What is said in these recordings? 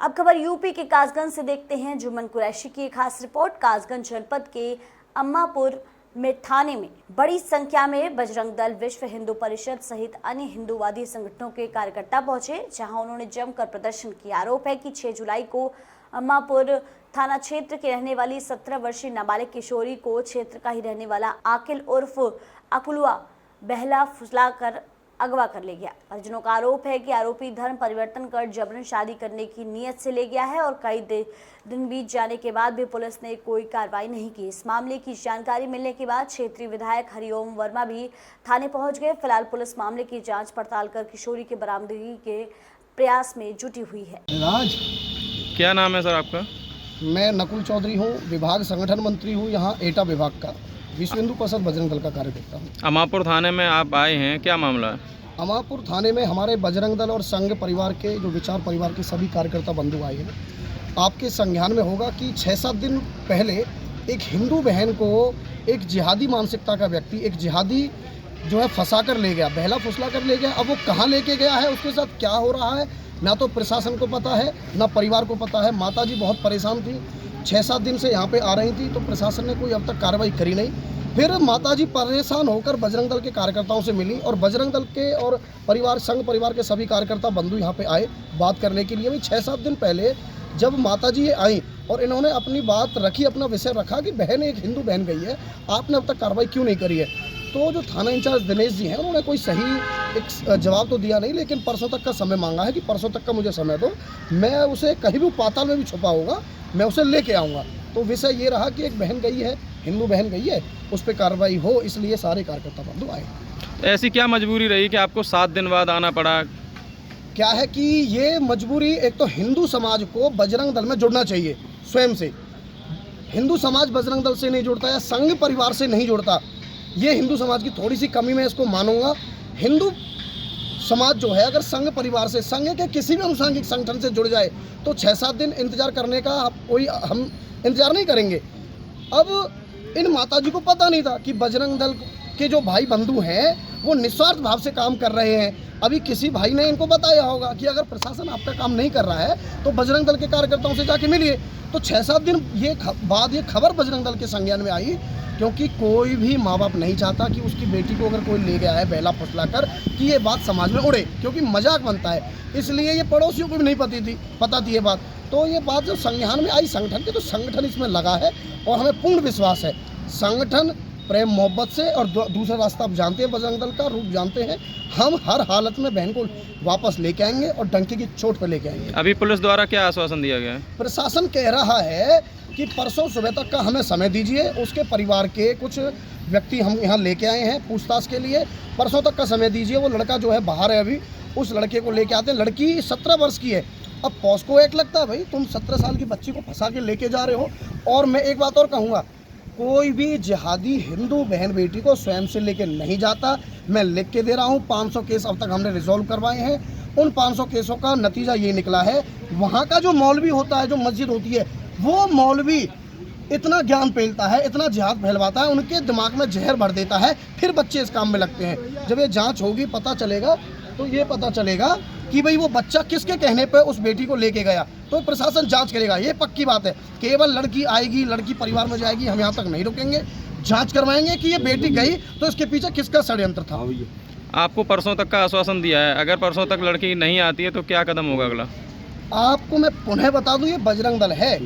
अब खबर यूपी के कासगंज से देखते हैं। जुम्मन कुरैशी की एक खास रिपोर्ट। कासगंज जनपद के अम्मापुर में थाने में बड़ी संख्या में बजरंग दल, विश्व हिंदू परिषद सहित अन्य हिंदूवादी संगठनों के कार्यकर्ता पहुंचे, जहां उन्होंने जमकर प्रदर्शन किया। आरोप है कि 6 जुलाई को अम्मापुर थाना क्षेत्र के रहने वाली 17 वर्षीय नाबालिग किशोरी को क्षेत्र का ही रहने वाला आकिल उर्फ अकुलुआ बहला फुसलाकर अगवा कर ले गया। परिजनों का आरोप है कि आरोपी धर्म परिवर्तन कर जबरन शादी करने की नीयत से ले गया है और कई दिन बीत जाने के बाद भी पुलिस ने कोई कार्रवाई नहीं की। इस मामले की जानकारी मिलने के बाद क्षेत्रीय विधायक हरिओम वर्मा भी थाने पहुंच गए। फिलहाल पुलिस मामले की जांच पड़ताल कर किशोरी के बरामदगी के प्रयास में जुटी हुई है। राज, क्या नाम है सर आपका? मैं नकुल चौधरी हूँ, विभाग संगठन मंत्री हूँ, यहाँ एटा विभाग का, विश्व हिंदू परिषद बजरंग दल का कार्यकर्ता हूँ। अम्मापुर थाने में आप आए हैं, क्या मामला है? अम्मापुर थाने में हमारे बजरंग दल और संघ परिवार के जो विचार परिवार के सभी कार्यकर्ता बंधु आए हैं। आपके संज्ञान में होगा कि 6-7 दिन पहले एक हिंदू बहन को एक जिहादी मानसिकता का व्यक्ति, एक जिहादी जो है फंसा कर ले गया, बहला फुसला कर ले गया। अब वो कहाँ लेके गया है, उसके साथ क्या हो रहा है, ना तो प्रशासन को पता है ना परिवार को पता है। माताजी बहुत परेशान थी, 6-7 दिन से यहाँ पे आ रही थी, तो प्रशासन ने कोई अब तक कार्रवाई करी नहीं। फिर माताजी परेशान होकर बजरंग दल के कार्यकर्ताओं से मिली और बजरंग दल के और परिवार संघ परिवार के सभी कार्यकर्ता बंधु यहाँ पे आए बात करने के लिए। अभी 6-7 दिन पहले जब माताजी ये आई और इन्होंने अपनी बात रखी, अपना विषय रखा कि बहन एक हिंदू बहन गई है, आपने अब तक कार्रवाई क्यों नहीं करी है, तो जो थाना इंचार्ज दिनेश जी हैं उन्होंने कोई सही एक जवाब तो दिया नहीं, लेकिन परसों तक का समय मांगा है कि परसों तक का मुझे समय दो, मैं उसे कहीं भी पाताल में भी छुपा होगा मैं उसे लेके आऊँगा। तो विषय ये रहा कि एक बहन गई है, हिंदू बहन गई है, उस पर कार्रवाई हो, इसलिए सारे कार्यकर्ता बंधु आए। ऐसी क्या मजबूरी रही कि आपको 7 दिन बाद आना पड़ा? क्या है कि ये मजबूरी, एक तो हिंदू समाज को बजरंग दल में जुड़ना चाहिए स्वयं से। हिंदू समाज बजरंग दल से नहीं जुड़ता या संघ परिवार से नहीं जुड़ता, ये हिंदू समाज की थोड़ी सी कमी मैं इसको मानूंगा। हिंदू समाज जो है अगर संघ परिवार से, संघ के किसी भी अनुसांगिक संगठन से जुड़ जाए तो 6-7 दिन इंतजार करने का कोई हम इंतजार नहीं करेंगे। अब इन माताजी को पता नहीं था कि बजरंग दल के जो भाई बंधु हैं वो निस्वार्थ भाव से काम कर रहे हैं। अभी किसी भाई ने इनको बताया होगा कि अगर प्रशासन आपका काम नहीं कर रहा है तो बजरंग दल के कार्यकर्ताओं से जाके मिलिए। तो 6-7 दिन बाद ये खबर बजरंग दल के संज्ञान में आई, क्योंकि कोई भी माँ बाप नहीं चाहता कि उसकी बेटी को अगर कोई ले गया है बहला फुसला कर कि ये बात समाज में उड़े, क्योंकि मजाक बनता है। इसलिए ये पड़ोसियों को भी नहीं पता थी ये बात। तो ये बात जब संज्ञान में आई संगठन के, तो संगठन इसमें लगा है और हमें पूर्ण विश्वास है संगठन प्रेम मोहब्बत से, और दूसरा रास्ता आप जानते हैं, बजरंग दल का रूप जानते हैं, हम हर हालत में बहन को वापस लेके आएंगे और डंके की चोट पर लेके आएंगे। अभी पुलिस द्वारा क्या आश्वासन दिया गया है? प्रशासन कह रहा है कि परसों सुबह तक का हमें समय दीजिए, उसके परिवार के कुछ व्यक्ति हम यहाँ लेके आए हैं पूछताछ के लिए, परसों तक का समय दीजिए। वो लड़का जो है बाहर है, अभी उस लड़के को लेके आते हैं। लड़की 17 वर्ष की है। अब पॉस्को एक्ट लगता है, भाई तुम 17 साल की बच्ची को फंसा के लेके जा रहे हो। और मैं एक बात और कहूँगा, कोई भी जिहादी हिंदू बहन बेटी को स्वयं से लेके नहीं जाता। मैं लिख के दे रहा हूँ, 500 केस अब तक हमने रिजॉल्व करवाए हैं। उन 500 केसों का नतीजा ये निकला है, वहाँ का जो मौलवी होता है, जो मस्जिद होती है, वो मौलवी इतना ज्ञान फैलता है, इतना जिहाद फैलवाता है, उनके दिमाग में जहर भर देता है, फिर बच्चे इस काम में लगते हैं। जब ये जांच होगी, पता चलेगा, तो ये पता चलेगा कि भाई वो बच्चा किसके कहने पे उस बेटी को लेके गया, तो प्रशासन जांच करेगा। ये पक्की बात है। केवल लड़की आएगी, लड़की परिवार में जाएगी, हम यहाँ तक नहीं रुकेंगे, जांच करवाएंगे कि ये बेटी गई तो इसके पीछे किसका षड्यंत्र था। आपको परसों तक का आश्वासन दिया है, अगर परसों तक लड़की नहीं आती है तो क्या कदम होगा अगला? आपको मैं पुनः बता दूं, ये बजरंग दल है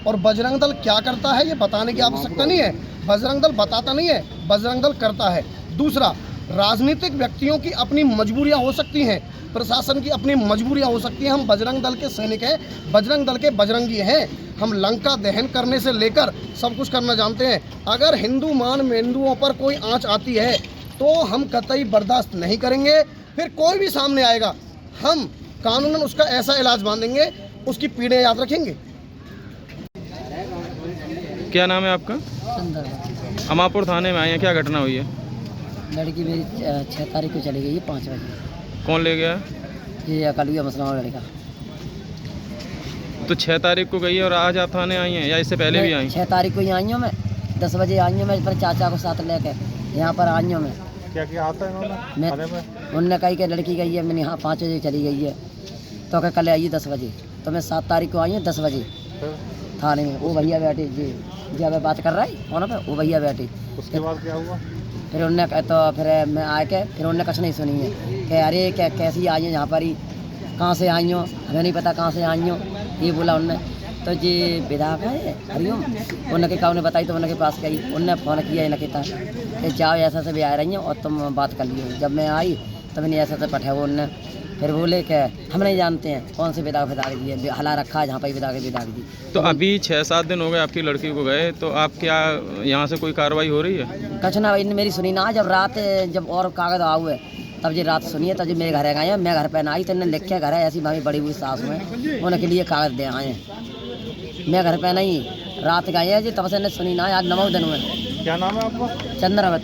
और बजरंग दल क्या करता है ये बताने की आवश्यकता नहीं है। बजरंग दल बताता नहीं है, बजरंग दल करता है। दूसरा, राजनीतिक व्यक्तियों की अपनी मजबूरियां हो सकती हैं, प्रशासन की अपनी मजबूरियां हो सकती हैं। हम बजरंग दल के सैनिक हैं, बजरंग दल के बजरंगी हैं। हम लंका दहन करने से लेकर सब कुछ करना जानते हैं। अगर हिंदू हिंदुओं पर कोई आंच आती है तो हम कतई बर्दाश्त नहीं करेंगे। फिर कोई भी सामने आएगा, हम कानूनन उसका ऐसा इलाज बांधेंगे, उसकी पीड़े याद रखेंगे। क्या नाम है आपका? अम्मापुर थाने में आए हैं, क्या घटना हुई है? लड़की मेरी 6 तारीख को चली गई है 5 बजे। कौन ले गया? ये अकालिया मसला लड़का। तो 6 तारीख को गई है और आज आप थाने आई हैं या इससे पहले भी आई? 6 तारीख को ही आई हूँ मैं, 10 बजे आई हूँ मैं, पर चाचा को साथ लेके यहाँ पर आई हूँ मैं। क्या आता है उन्होंने कही कि लड़की गई है, मैंने यहाँ 5 बजे चली गई है, तो कल आई 10 बजे, तो तो मैं 7 तारीख को आई हूँ 10 बजे थाने में। वो भैया बैठे जी जब बात कर रहा है फोन पे, वो भैया बैठे। उसके बाद क्या हुआ? फिर उनने तो फिर मैं आके फिर उनने कुछ नहीं सुनी है कि अरे क्या कैसी आई हो यहाँ पर ही, कहाँ से आई हो, हमें नहीं पता कहाँ से आई हो, ये बोला उनने। तो जी विधायक है हरिओम, उनके कहा उन्हें बताई तो उनके पास गई, उनने फ़ोन किया इनके तक कि जाओ ऐसा से भी आ रही हैं और तुम बात कर लियो। जब मैं आई तब मैंने ऐसा से पठा वो उनने। फिर बोले कि हम नहीं जानते हैं कौन से विधायक जी हला रखा है जहाँ पर विधायक जी। तो अभी 6-7 दिन हो गए आपकी लड़की को गए, तो आप क्या यहाँ से कोई कार्रवाई हो रही है? कुछ ना इनने मेरी सुनी ना। जब रात जब और कागज आ हुए तब जी रात सुनिए, तब जी मेरे घर गए हैं। मैं घर पे ना आई तो इन्हें लिख के घर है ऐसी भाभी बड़ी हुई सास में उनके लिए कागज दे आए हैं। मैं घर पे नहीं, रात गए हैं जी, तब से इन्हें सुनी ना। आज 9 दिन हुए। क्या नाम है आपका? चंद्रावत।